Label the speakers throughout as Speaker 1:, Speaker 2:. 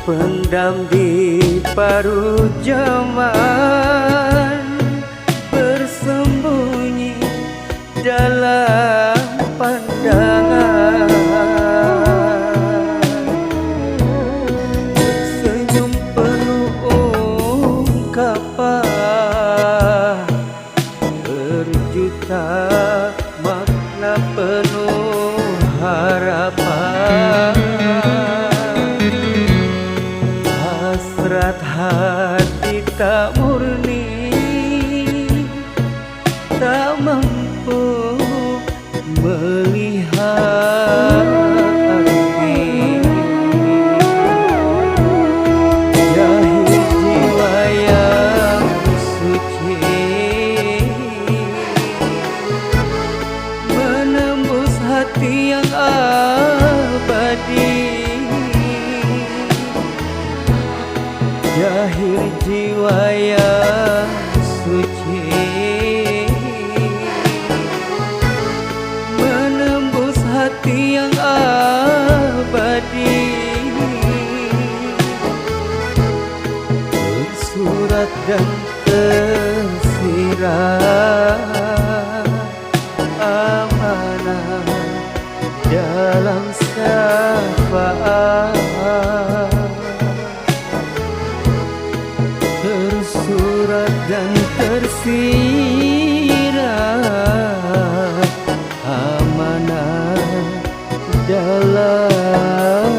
Speaker 1: pendam di paruh zaman, bersembunyi dalam pandangan. Senyum penuh ungkapan, berjuta makna penuh harapan. Hasrat hati tak murni, tak mampu melihat arti. Jahil jiwa yang suci, menembus hati yang abadi. Jahil jiwa yang suci, menembus hati yang abadi. Tersurat dan tersirat amanah dalam syafaat. Tersurat dan tersirat amanah dalam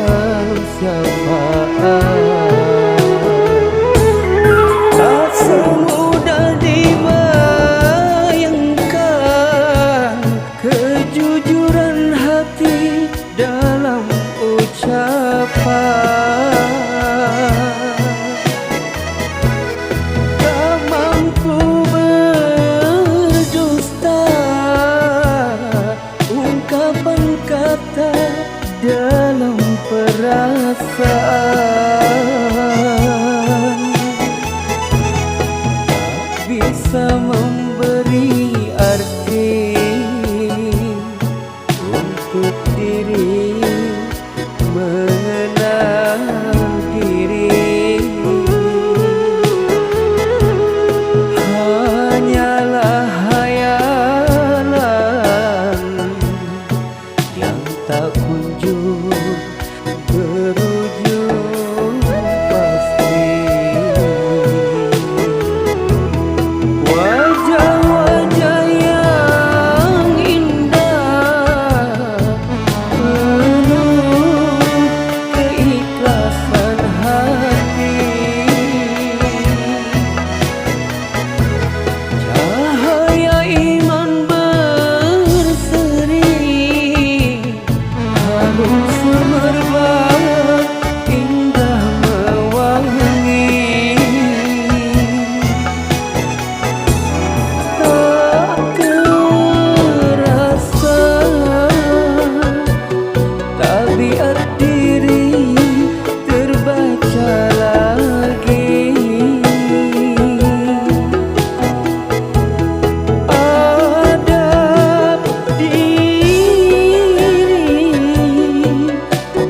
Speaker 1: syafaat. Tak semudah dibayangkan kejujuran hati dalam ucapan. Dalam perasaan tak bisa memberi arti untuk diri mengenal diri. Hanyalah hayalan yang tak kunjung berujung pasti. Wajah-wajah yang indah penuh keikhlasan hati. Cahaya iman berseri, harum semerbak indah mewangi. Tak terasa tabiat diri terbaca lagi. Adab diri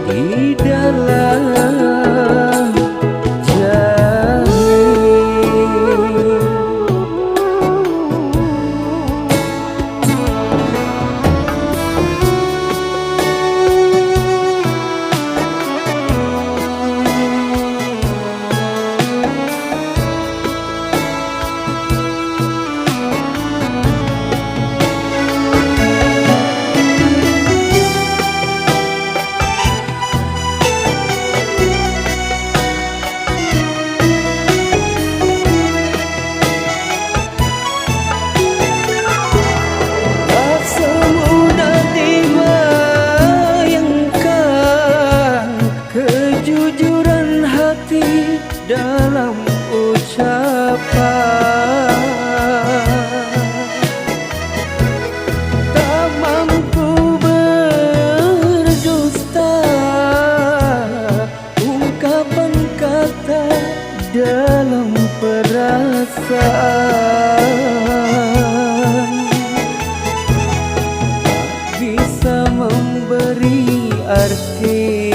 Speaker 1: di dalam jahil. Tak semudah dibayangkan kejujuran hati dalam ucapan. Tak mampu berdusta ungkapan kata dalam perasaan. Tak bisa memberi arti